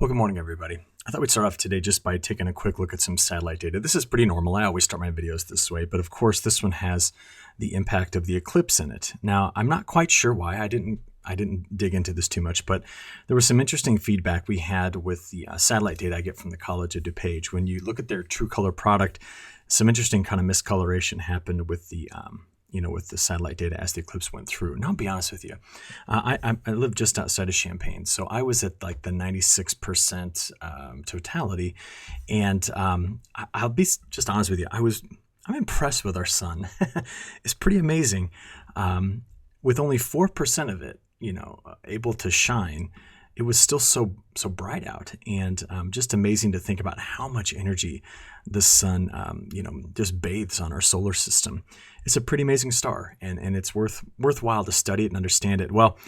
Well, good morning, everybody. I thought we'd start off today just by taking a quick look at some satellite data. This is pretty normal. I always start my videos this way, but of course, this one has the impact of the eclipse in it. Now, I'm not quite sure why. I didn't dig into this too much, but there was some interesting feedback we had with the satellite data I get from the College of DuPage. When you look at their true color product, some interesting kind of miscoloration happened with the with the satellite data as the eclipse went through. And I'll be honest with you, I live just outside of Champaign, so I was at like the 96% totality, and I'll be just honest with you, I'm impressed with our sun. It's pretty amazing. With only 4% of it, able to shine, it was still so bright out, and just amazing to think about how much energy the sun, just bathes on our solar system. It's a pretty amazing star, and it's worthwhile to study it and understand it. Well,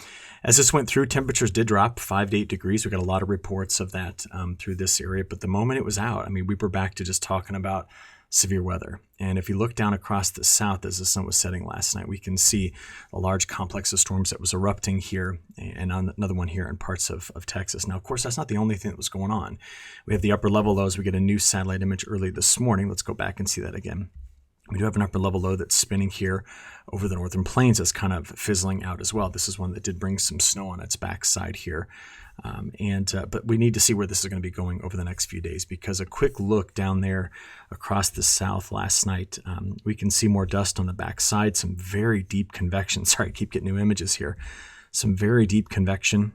as this went through, temperatures did drop 5 to 8 degrees. We got a lot of reports of that through this area, but the moment it was out, we were back to just talking about severe weather. And if you look down across the south as the sun was setting last night, we can see a large complex of storms that was erupting here, and another one here in parts of Texas. Now, of course, that's not the only thing that was going on. We have the upper level lows. We get a new satellite image early this morning. Let's go back and see that again. We do have an upper level low that's spinning here over the northern plains that's kind of fizzling out as well. This is one that did bring some snow on its backside here. But we need to see where this is going to be going over the next few days, because a quick look down there across the south last night, we can see more dust on the backside, some very deep convection. Sorry, I keep getting new images here. Some very deep convection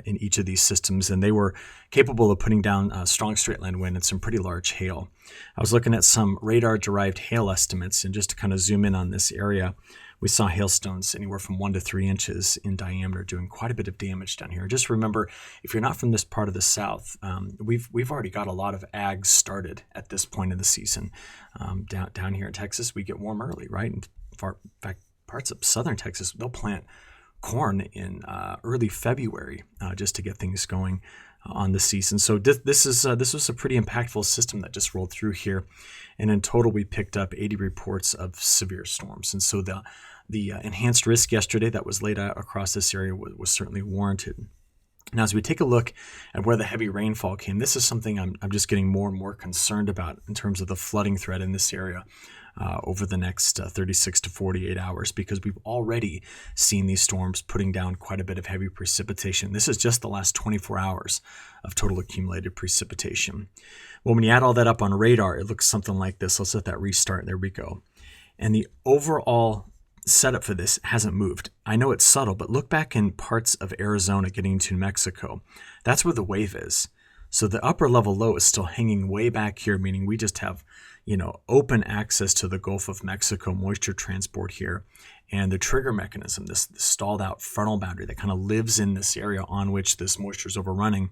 in each of these systems, and they were capable of putting down strong straight line wind and some pretty large hail. I was looking at some radar-derived hail estimates, and just to kind of zoom in on this area, we saw hailstones anywhere from 1 to 3 inches in diameter, doing quite a bit of damage down here. Just remember, if you're not from this part of the South, we've already got a lot of ag started at this point in the season. Down here in Texas, we get warm early, right? In fact, parts of southern Texas, they'll plant corn in early February just to get things going on the season. So this was a pretty impactful system that just rolled through here, and in total we picked up 80 reports of severe storms. And so the enhanced risk yesterday that was laid out across this area was certainly warranted. Now, as we take a look at where the heavy rainfall came, this is something I'm just getting more and more concerned about in terms of the flooding threat in this area over the next 36 to 48 hours, because we've already seen these storms putting down quite a bit of heavy precipitation. This is just the last 24 hours of total accumulated precipitation. Well, when you add all that up on radar, it looks something like this. Let's let that restart. There we go. And the overall setup for this hasn't moved. I know it's subtle, but look back in parts of Arizona getting to New Mexico. That's where the wave is. So the upper level low is still hanging way back here, meaning we just have, open access to the Gulf of Mexico moisture transport here. And the trigger mechanism, this stalled out frontal boundary that kind of lives in this area on which this moisture is overrunning,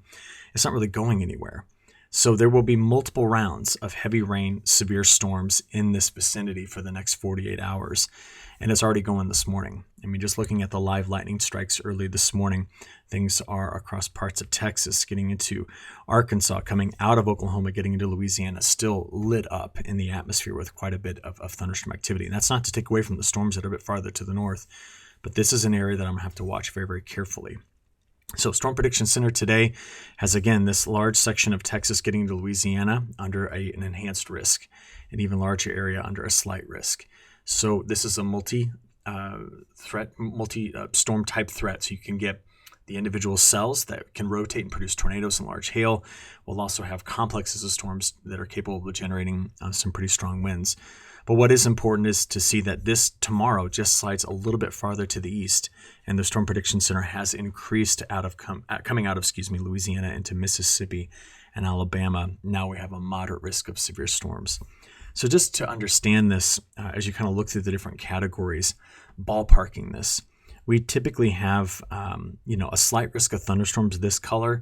it's not really going anywhere. So there will be multiple rounds of heavy rain, severe storms in this vicinity for the next 48 hours. And it's already going this morning. Just looking at the live lightning strikes early this morning, things are across parts of Texas, getting into Arkansas, coming out of Oklahoma, getting into Louisiana, still lit up in the atmosphere with quite a bit of thunderstorm activity. And that's not to take away from the storms that are a bit farther to the north, but this is an area that I'm going to have to watch very, very carefully. So Storm Prediction Center today has, again, this large section of Texas getting into Louisiana under an enhanced risk, an even larger area under a slight risk. So this is a multi-storm type threat. So you can get the individual cells that can rotate and produce tornadoes and large hail. We'll also have complexes of storms that are capable of generating some pretty strong winds. But what is important is to see that this tomorrow just slides a little bit farther to the east, and the Storm Prediction Center has increased coming out of Louisiana into Mississippi and Alabama. Now we have a moderate risk of severe storms. So just to understand this, as you kind of look through the different categories, ballparking this, we typically have a slight risk of thunderstorms this color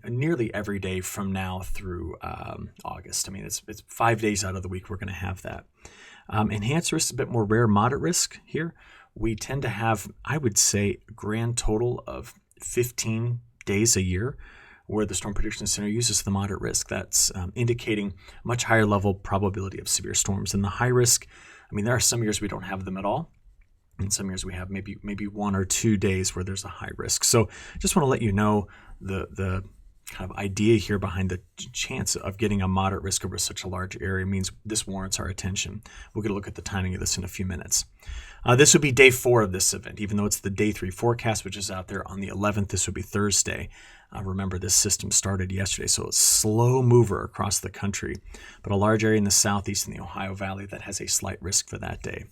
nearly every day from now through August. It's 5 days out of the week we're going to have that. Enhanced risk is a bit more rare. Moderate risk here, we tend to have, I would say, a grand total of 15 days a year where the Storm Prediction Center uses the moderate risk. That's indicating much higher level probability of severe storms. And the high risk, there are some years we don't have them at all. In some years we have maybe 1 or 2 days where there's a high risk. So just want to let you know the kind of idea here behind the chance of getting a moderate risk over such a large area means this warrants our attention. We'll get a look at the timing of this in a few minutes. This would be day 4 of this event, even though it's the day 3 forecast, which is out there on the 11th. This would be Thursday. Remember, this system started yesterday, so it's a slow mover across the country, but a large area in the southeast and the Ohio Valley that has a slight risk for that day.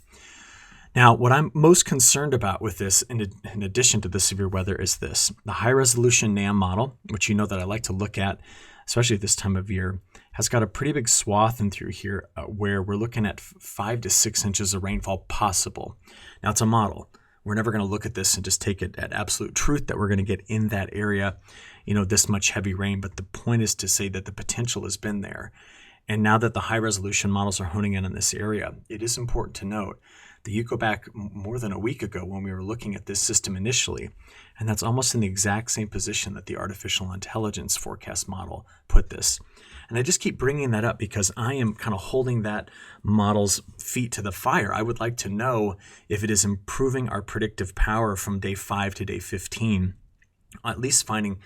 Now, what I'm most concerned about with this, in addition to the severe weather, is this. The high-resolution NAM model, which you know that I like to look at, especially at this time of year, has got a pretty big swath in through here where we're looking at 5 to 6 inches of rainfall possible. Now, it's a model. We're never going to look at this and just take it at absolute truth that we're going to get in that area, this much heavy rain. But the point is to say that the potential has been there. And now that the high-resolution models are honing in on this area, it is important to note that you go back more than a week ago when we were looking at this system initially, and that's almost in the exact same position that the artificial intelligence forecast model put this. And I just keep bringing that up because I am kind of holding that model's feet to the fire. I would like to know if it is improving our predictive power from day 5 to day 15, at least finding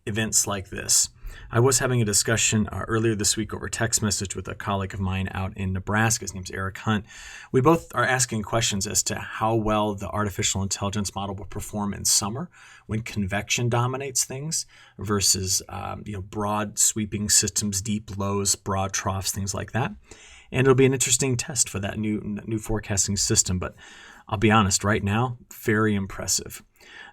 events like this. I was having a discussion earlier this week over text message with a colleague of mine out in Nebraska. His name's Eric Hunt. We both are asking questions as to how well the artificial intelligence model will perform in summer when convection dominates things versus broad sweeping systems, deep lows, broad troughs, things like that. And it'll be an interesting test for that new forecasting system. But I'll be honest, right now, very impressive.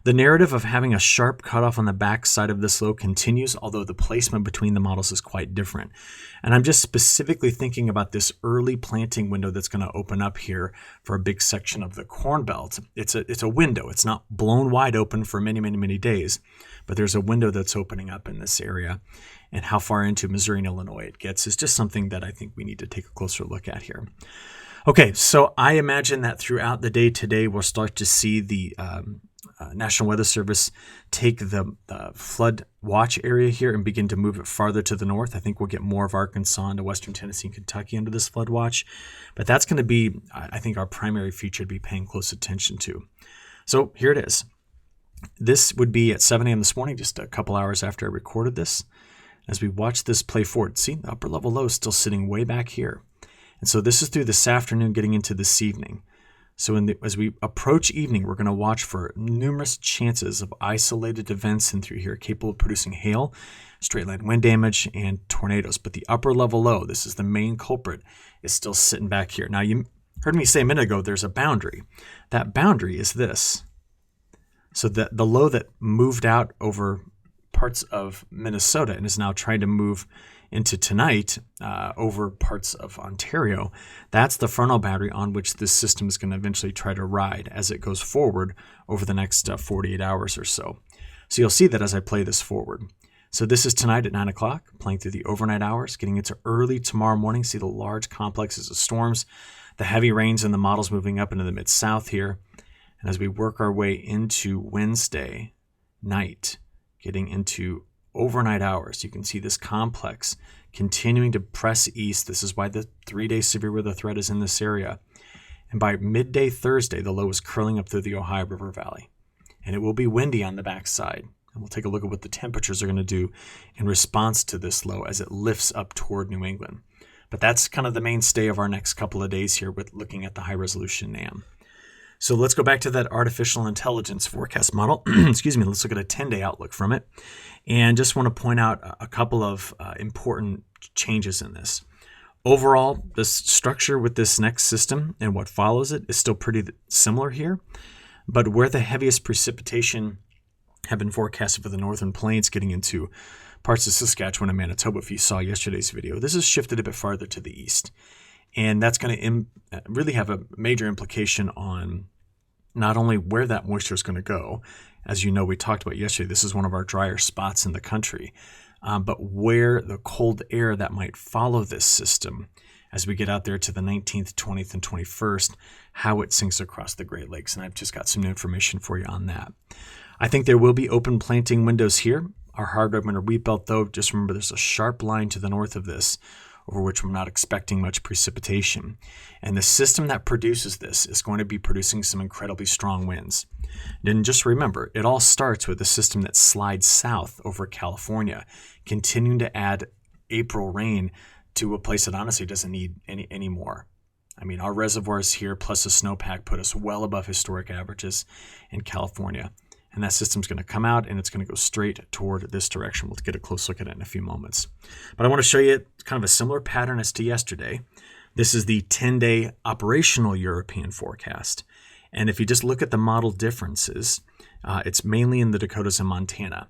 The narrative of having a sharp cutoff on the back side of this low continues, although the placement between the models is quite different. And I'm just specifically thinking about this early planting window that's going to open up here for a big section of the Corn Belt. It's a window. It's not blown wide open for many, many, many days, but there's a window that's opening up in this area. And how far into Missouri and Illinois it gets is just something that I think we need to take a closer look at here. Okay, so I imagine that throughout the day today, we'll start to see the National Weather Service take the flood watch area here and begin to move it farther to the north. I think we'll get more of Arkansas into western Tennessee and Kentucky under this flood watch. But that's going to be, I think, our primary feature to be paying close attention to. So here it is. This would be at 7 a.m. this morning, just a couple hours after I recorded this. As we watch this play forward, see, the upper level low is still sitting way back here. And so this is through this afternoon getting into this evening. So as we approach evening, we're going to watch for numerous chances of isolated events in through here capable of producing hail, straight line wind damage, and tornadoes. But the upper level low, this is the main culprit, is still sitting back here. Now, you heard me say a minute ago, there's a boundary. That boundary is this. So the low that moved out over parts of Minnesota and is now trying to move into tonight over parts of Ontario, that's the frontal boundary on which this system is going to eventually try to ride as it goes forward over the next 48 hours or so. So you'll see that as I play this forward. So this is tonight at 9 o'clock, playing through the overnight hours, getting into early tomorrow morning. See the large complexes of storms, the heavy rains and the models moving up into the mid-south here. And as we work our way into Wednesday night, getting into overnight hours, you can see this complex continuing to press east. This is why the 3-day severe weather threat is in this area. And by midday Thursday, the low is curling up through the Ohio River Valley. And it will be windy on the backside. And we'll take a look at what the temperatures are going to do in response to this low as it lifts up toward New England. But that's kind of the mainstay of our next couple of days here with looking at the high-resolution NAM. So let's go back to that artificial intelligence forecast model. Excuse me, let's look at a 10-day outlook from it. And just want to point out a couple of important changes in this. Overall, the structure with this next system and what follows it is still pretty similar here. But where the heaviest precipitation have been forecasted for the northern plains getting into parts of Saskatchewan and Manitoba, if you saw yesterday's video, this has shifted a bit farther to the east. And that's going to really have a major implication on not only where that moisture is going to go. As you know, we talked about yesterday, this is one of our drier spots in the country, but where the cold air that might follow this system as we get out there to the 19th, 20th, and 21st, how it sinks across the Great Lakes. And I've just got some new information for you on that. I think there will be open planting windows here. Our hard red winter wheat belt, though, just remember there's a sharp line to the north of this over which I'm not expecting much precipitation. And the system that produces this is going to be producing some incredibly strong winds. And just remember, it all starts with a system that slides south over California, continuing to add April rain to a place that honestly doesn't need any more. I mean, our reservoirs here plus the snowpack put us well above historic averages in California. And that system's going to come out and it's going to go straight toward this direction. We'll get a close look at it in a few moments. But I want to show you kind of a similar pattern as to yesterday. This is the 10-day operational European forecast. And if you just look at the model differences, it's mainly in the Dakotas and Montana.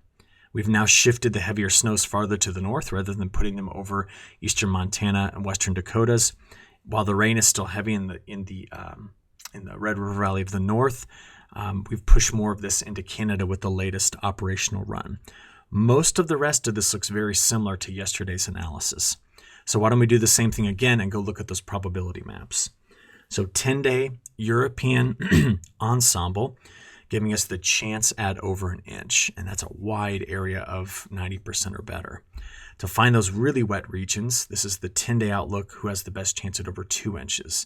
We've now shifted the heavier snows farther to the north rather than putting them over eastern Montana and western Dakotas. While the rain is still heavy in the Red River Valley of the North, we've pushed more of this into Canada with the latest operational run. Most of the rest of this looks very similar to yesterday's analysis. So why don't we do the same thing again and go look at those probability maps. So 10-day European ensemble, giving us the chance at over an inch, and that's a wide area of 90% or better. To find those really wet regions, this is the 10-day outlook, who has the best chance at over 2 inches.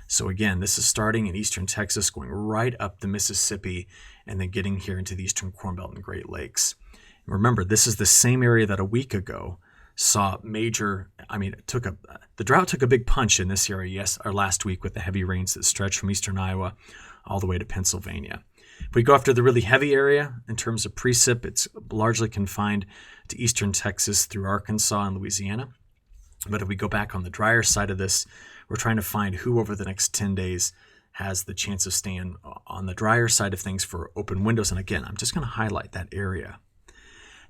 So again, this is starting in eastern Texas, going right up the Mississippi, and then getting here into the eastern Corn Belt and Great Lakes. Remember, this is the same area that a week ago saw major, the drought took a big punch in this area last week with the heavy rains that stretched from eastern Iowa all the way to Pennsylvania. If we go after the really heavy area in terms of precip, it's largely confined to eastern Texas through Arkansas and Louisiana. But if we go back on the drier side of this, we're trying to find who over the next 10 days has the chance of staying on the drier side of things for open windows. And again, I'm just going to highlight that area.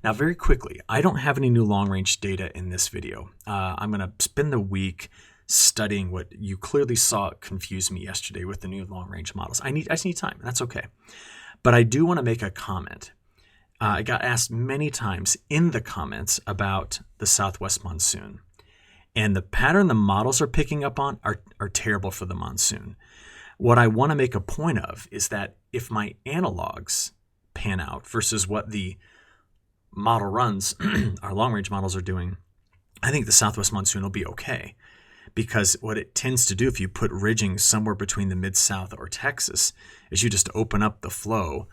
Now, very quickly, I don't have any new long-range data in this video. I'm going to spend the week studying what you clearly saw confuse me yesterday with the new long-range models. I just need time, and that's okay. But I do want to make a comment. I got asked many times in the comments about the southwest monsoon. And the pattern the models are picking up on are terrible for the monsoon. What I want to make a point of is that if my analogs pan out versus what the model runs, our long-range models are doing, I think the southwest monsoon will be okay. Because what it tends to do if you put ridging somewhere between the mid-south or Texas is you just open up the flow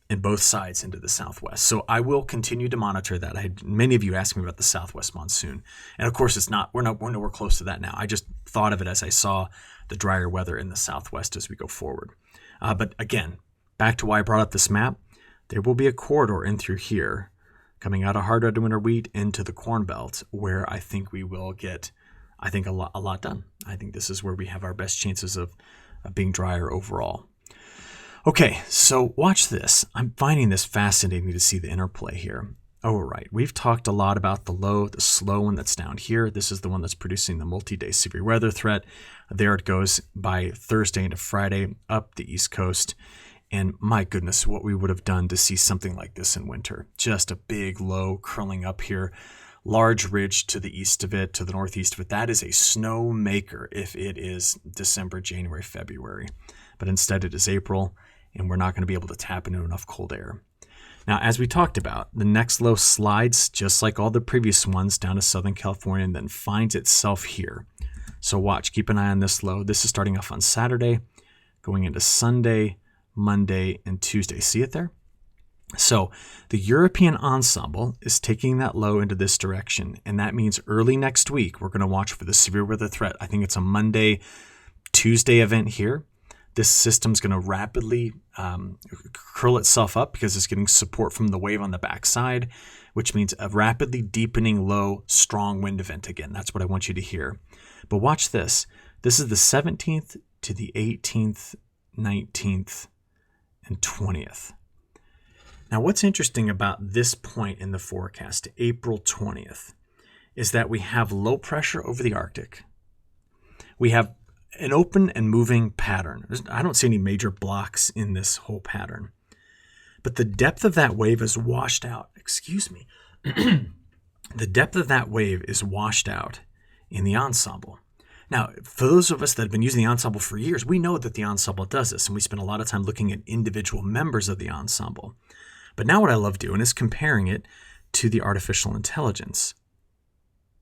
in both sides into the southwest. So I will continue to monitor that. I had many of you ask me about the southwest monsoon. And of course, we're nowhere close to that now. I just thought of it as I saw the drier weather in the southwest as we go forward. But again, back to why I brought up this map, there will be a corridor in through here coming out of hard red winter wheat into the Corn Belt where I think we will get a lot done. I think this is where we have our best chances of being drier overall. Okay, so watch this. I'm finding this fascinating to see the interplay here. Oh, right. We've talked a lot about the slow one that's down here. This is the one that's producing the multi-day severe weather threat. There it goes by Thursday into Friday up the East Coast. And my goodness, what we would have done to see something like this in winter. Just a big low curling up here. Large ridge to the east of it, to the northeast of it. That is a snow maker if it is December, January, February. But instead it is April, and we're not going to be able to tap into enough cold air. Now, as we talked about, the next low slides, just like all the previous ones, down to Southern California and then finds itself here. So watch, keep an eye on this low. This is starting off on Saturday, going into Sunday, Monday, and Tuesday. See it there? So the European ensemble is taking that low into this direction, and that means early next week we're going to watch for the severe weather threat. I think it's a Monday, Tuesday event here. This system's going to rapidly curl itself up because it's getting support from the wave on the backside, which means a rapidly deepening low, strong wind event again. That's what I want you to hear. But watch this. This is the 17th to the 18th, 19th, and 20th. Now, what's interesting about this point in the forecast, April 20th, is that we have low pressure over the Arctic. We have an open and moving pattern. I don't see any major blocks in this whole pattern. But the depth of that wave is washed out. The depth of that wave is washed out in the ensemble. Now, for those of us that have been using the ensemble for years, we know that the ensemble does this, and we spend a lot of time looking at individual members of the ensemble. But now what I love doing is comparing it to the artificial intelligence.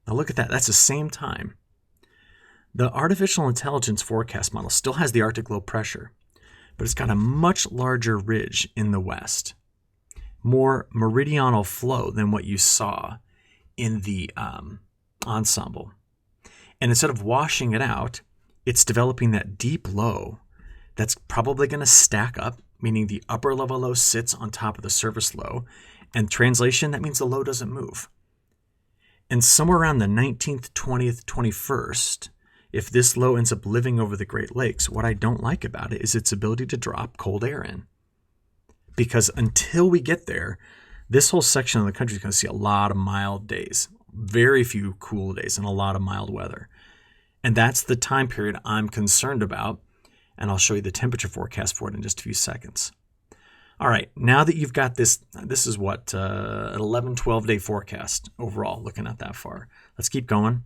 Now look at that. That's the same time. The artificial intelligence forecast model still has the Arctic low pressure, but it's got a much larger ridge in the west. More meridional flow than what you saw in the ensemble. And instead of washing it out, it's developing that deep low that's probably going to stack up, meaning the upper level low sits on top of the surface low. And translation, that means the low doesn't move. And somewhere around the 19th, 20th, 21st, if this low ends up living over the Great Lakes, what I don't like about it is its ability to drop cold air in. Because until we get there, this whole section of the country is going to see a lot of mild days, very few cool days, and a lot of mild weather. And that's the time period I'm concerned about, and I'll show you the temperature forecast for it in just a few seconds. All right, now that you've got this is what, an 11, 12-day forecast overall, looking at that far. Let's keep going.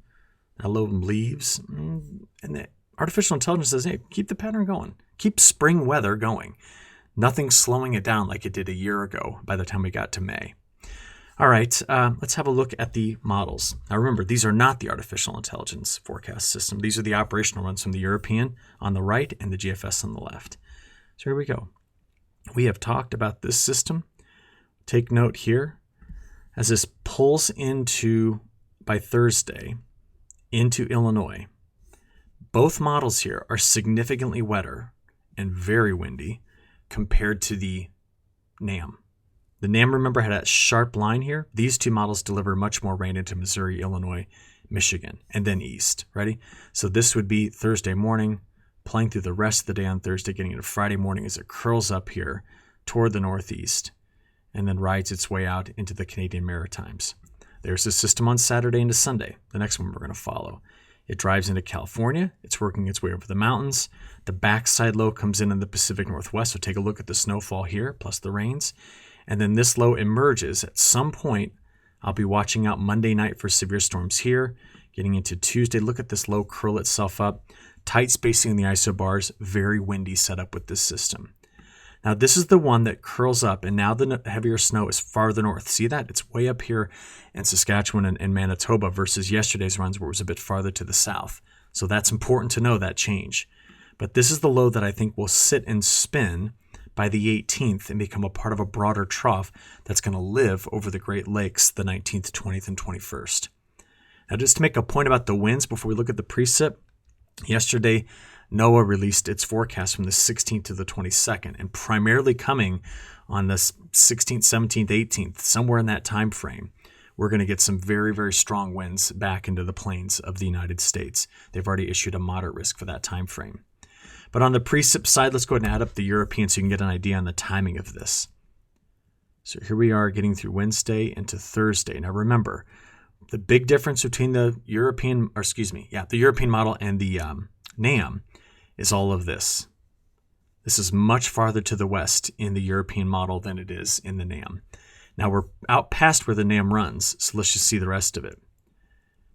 That low leaves, and the artificial intelligence says, hey, keep the pattern going. Keep spring weather going. Nothing's slowing it down like it did a year ago by the time we got to May. All right, let's have a look at the models. Now remember, these are not the artificial intelligence forecast system. These are the operational runs from the European on the right and the GFS on the left. So here we go. We have talked about this system. Take note here, as this pulls into, by Thursday, into Illinois. Both models here are significantly wetter and very windy compared to the NAM. The NAM, remember, had that sharp line here. These two models deliver much more rain into Missouri, Illinois, Michigan, and then east. Ready? So this would be Thursday morning, playing through the rest of the day on Thursday, getting into Friday morning as it curls up here toward the northeast, and then rides its way out into the Canadian Maritimes. There's the system on Saturday into Sunday, the next one we're going to follow. It drives into California. It's working its way over the mountains. The backside low comes in the Pacific Northwest. So take a look at the snowfall here, plus the rains. And then this low emerges at some point. I'll be watching out Monday night for severe storms here. Getting into Tuesday, look at this low curl itself up. Tight spacing in the isobars, very windy setup with this system. Now this is the one that curls up, and now the heavier snow is farther north. See that? It's way up here in Saskatchewan and Manitoba versus yesterday's runs where it was a bit farther to the south. So that's important to know, that change. But this is the low that I think will sit and spin by the 18th and become a part of a broader trough that's going to live over the Great Lakes the 19th, 20th, and 21st. Now just to make a point about the winds before we look at the precip, yesterday NOAA released its forecast from the 16th to the 22nd, and primarily coming on the 16th, 17th, 18th, somewhere in that time frame, we're going to get some very, very strong winds back into the plains of the United States. They've already issued a moderate risk for that time frame. But on the precip side, let's go ahead and add up the European so you can get an idea on the timing of this. So here we are getting through Wednesday into Thursday. Now remember, the big difference between the European model and the NAM is all of this. This is much farther to the west in the European model than it is in the NAM. Now we're out past where the NAM runs, so let's just see the rest of it.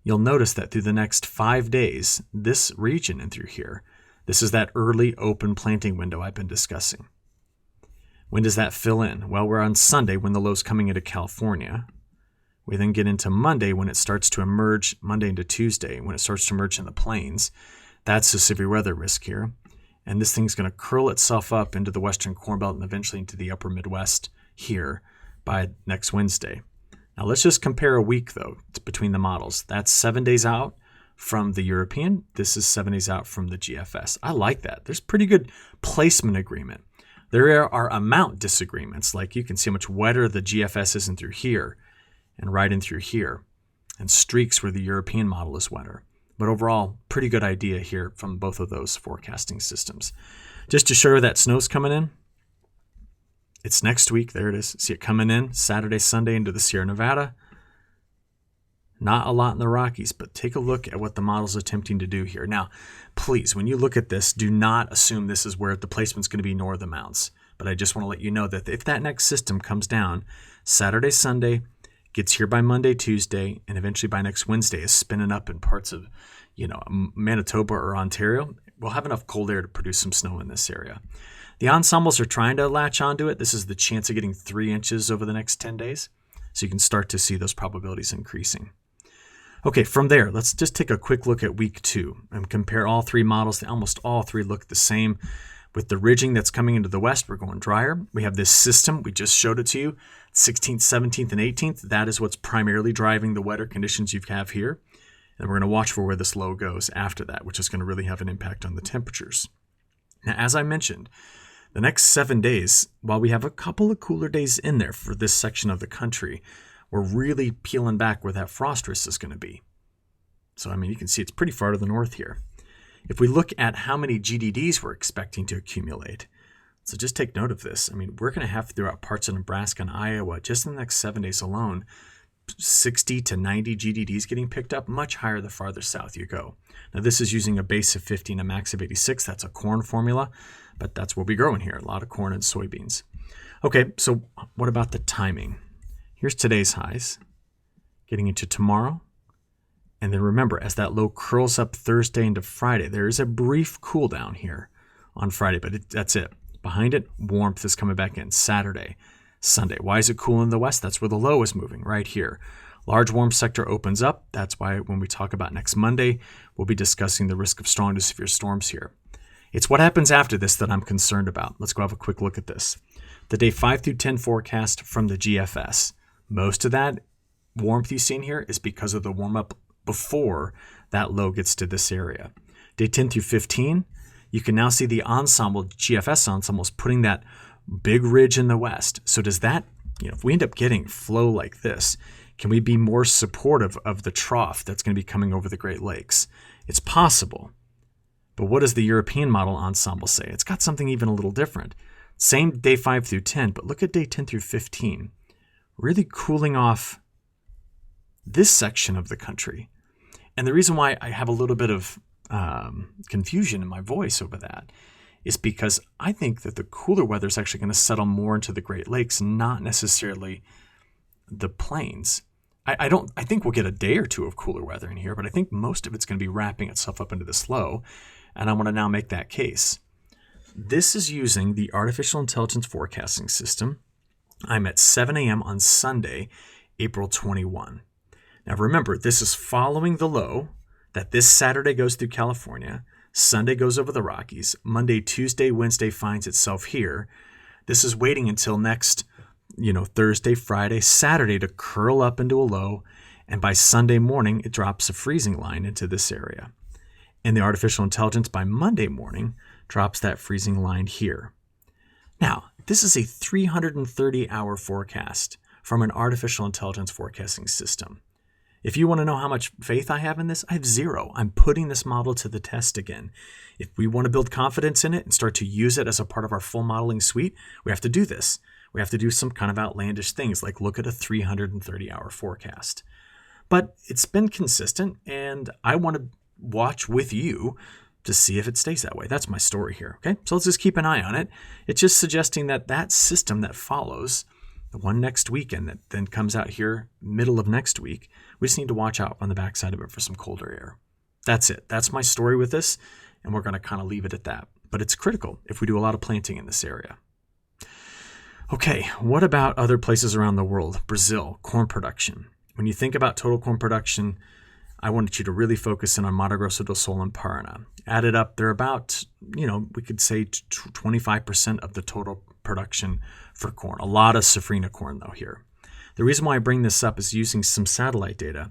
You'll notice that through the next 5 days, this region and through here, this is that early open planting window I've been discussing. When does that fill in? Well, we're on Sunday when the low's coming into California. We then get into Monday when it starts to emerge, Monday into Tuesday, when it starts to emerge in the plains. That's the severe weather risk here. And this thing's going to curl itself up into the western Corn Belt and eventually into the upper Midwest here by next Wednesday. Now let's just compare a week, though, between the models. That's 7 days out from the European. This is 7 days out from the GFS. I like that. There's pretty good placement agreement. There are amount disagreements, like you can see how much wetter the GFS is in through here and right in through here, and streaks where the European model is wetter. But overall, pretty good idea here from both of those forecasting systems. Just to show you that snow's coming in, it's next week. There it is. See it coming in Saturday, Sunday into the Sierra Nevada. Not a lot in the Rockies, but take a look at what the model's attempting to do here. Now, please, when you look at this, do not assume this is where the placement's going to be nor the mounts. But I just want to let you know that if that next system comes down Saturday, Sunday, gets here by Monday, Tuesday, and eventually by next Wednesday is spinning up in parts of, Manitoba or Ontario, we'll have enough cold air to produce some snow in this area. The ensembles are trying to latch onto it. This is the chance of getting 3 inches over the next 10 days. So you can start to see those probabilities increasing. Okay, from there, let's just take a quick look at week 2 and compare all 3 models. Almost all 3 look the same. With the ridging that's coming into the west, we're going drier. We have this system. We just showed it to you. 16th, 17th, and 18th. That is what's primarily driving the wetter conditions you have here. And we're going to watch for where this low goes after that, which is going to really have an impact on the temperatures. Now, as I mentioned, the next 7 days, while we have a couple of cooler days in there for this section of the country, we're really peeling back where that frost risk is going to be. So, I mean, you can see it's pretty far to the north here. If we look at how many GDDs we're expecting to accumulate, so just take note of this. I mean, we're going to have throughout parts of Nebraska and Iowa, just in the next 7 days alone, 60 to 90 GDDs getting picked up, much higher the farther south you go. Now, this is using a base of 50 and a max of 86. That's a corn formula, but that's what we grow in here, a lot of corn and soybeans. Okay, so what about the timing? Here's today's highs, getting into tomorrow. And then remember, as that low curls up Thursday into Friday, there is a brief cool down here on Friday, but that's it. Behind it, warmth is coming back in Saturday, Sunday. Why is it cool in the west? That's where the low is moving, right here. Large warm sector opens up. That's why when we talk about next Monday, we'll be discussing the risk of strong to severe storms here. It's what happens after this that I'm concerned about. Let's go have a quick look at this. The day 5 through 10 forecast from the GFS. Most of that warmth you see in here is because of the warm up before that low gets to this area. Day 10 through 15, you can now see the ensemble, GFS ensemble, is putting that big ridge in the west. So does that, if we end up getting flow like this, can we be more supportive of the trough that's going to be coming over the Great Lakes? It's possible. But what does the European model ensemble say? It's got something even a little different. Same day 5 through 10, but look at day 10 through 15. Really cooling off this section of the country. And the reason why I have a little bit of confusion in my voice over that is because I think that the cooler weather is actually going to settle more into the Great Lakes, not necessarily the plains. I think we'll get a day or two of cooler weather in here, but I think most of it's going to be wrapping itself up into this low, and I want to now make that case. This is using the artificial intelligence forecasting system. I'm at 7 a.m. on Sunday, April 21. Now remember, this is following the low that this Saturday goes through California, Sunday goes over the Rockies, Monday, Tuesday, Wednesday finds itself here. This is waiting until next, Thursday, Friday, Saturday to curl up into a low, and by Sunday morning, it drops a freezing line into this area. And the artificial intelligence by Monday morning drops that freezing line here. Now, this is a 330-hour forecast from an artificial intelligence forecasting system. If you want to know how much faith I have in this, I have zero. I'm putting this model to the test again. If we want to build confidence in it and start to use it as a part of our full modeling suite, we have to do this. We have to do some kind of outlandish things like look at a 330-hour forecast. But it's been consistent, and I want to watch with you to see if it stays that way. That's my story here, okay? So let's just keep an eye on it. It's just suggesting that that system that follows the one next weekend that then comes out here middle of next week, we just need to watch out on the backside of it for some colder air. That's it. That's my story with this, and we're going to kind of leave it at that. But it's critical if we do a lot of planting in this area. Okay, what about other places around the world? Brazil, corn production. When you think about total corn production, I wanted you to really focus in on Mato Grosso do Sul and Paraná. Added up, they're about, we could say 25% of the total production for corn. A lot of safrinha corn, though, here. The reason why I bring this up is using some satellite data.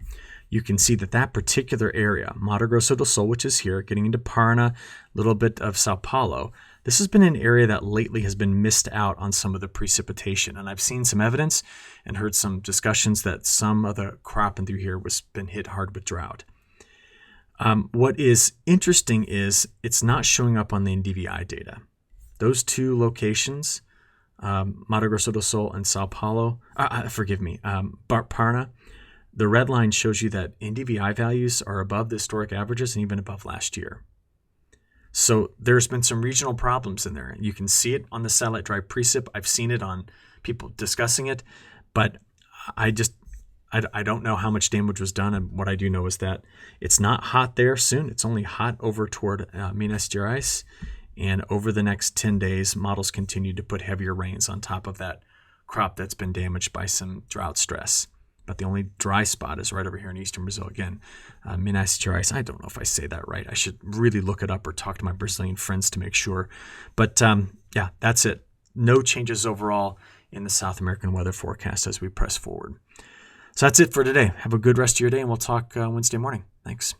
You can see that particular area, Mato Grosso do Sul, which is here, getting into Paraná, a little bit of Sao Paulo, this has been an area that lately has been missed out on some of the precipitation. And I've seen some evidence and heard some discussions that some of the crop in through here was been hit hard with drought. What is interesting is it's not showing up on the NDVI data. Those two locations, Mato Grosso do Sul and Sao Paulo, Paraná, the red line shows you that NDVI values are above the historic averages and even above last year. So there's been some regional problems in there. You can see it on the satellite drive precip. I've seen it on people discussing it, but I don't know how much damage was done. And what I do know is that it's not hot there soon. It's only hot over toward Minas Gerais. And over the next 10 days, models continue to put heavier rains on top of that crop that's been damaged by some drought stress. But the only dry spot is right over here in eastern Brazil. Again, Minas Gerais. I don't know if I say that right. I should really look it up or talk to my Brazilian friends to make sure. But yeah, that's it. No changes overall in the South American weather forecast as we press forward. So that's it for today. Have a good rest of your day, and we'll talk Wednesday morning. Thanks.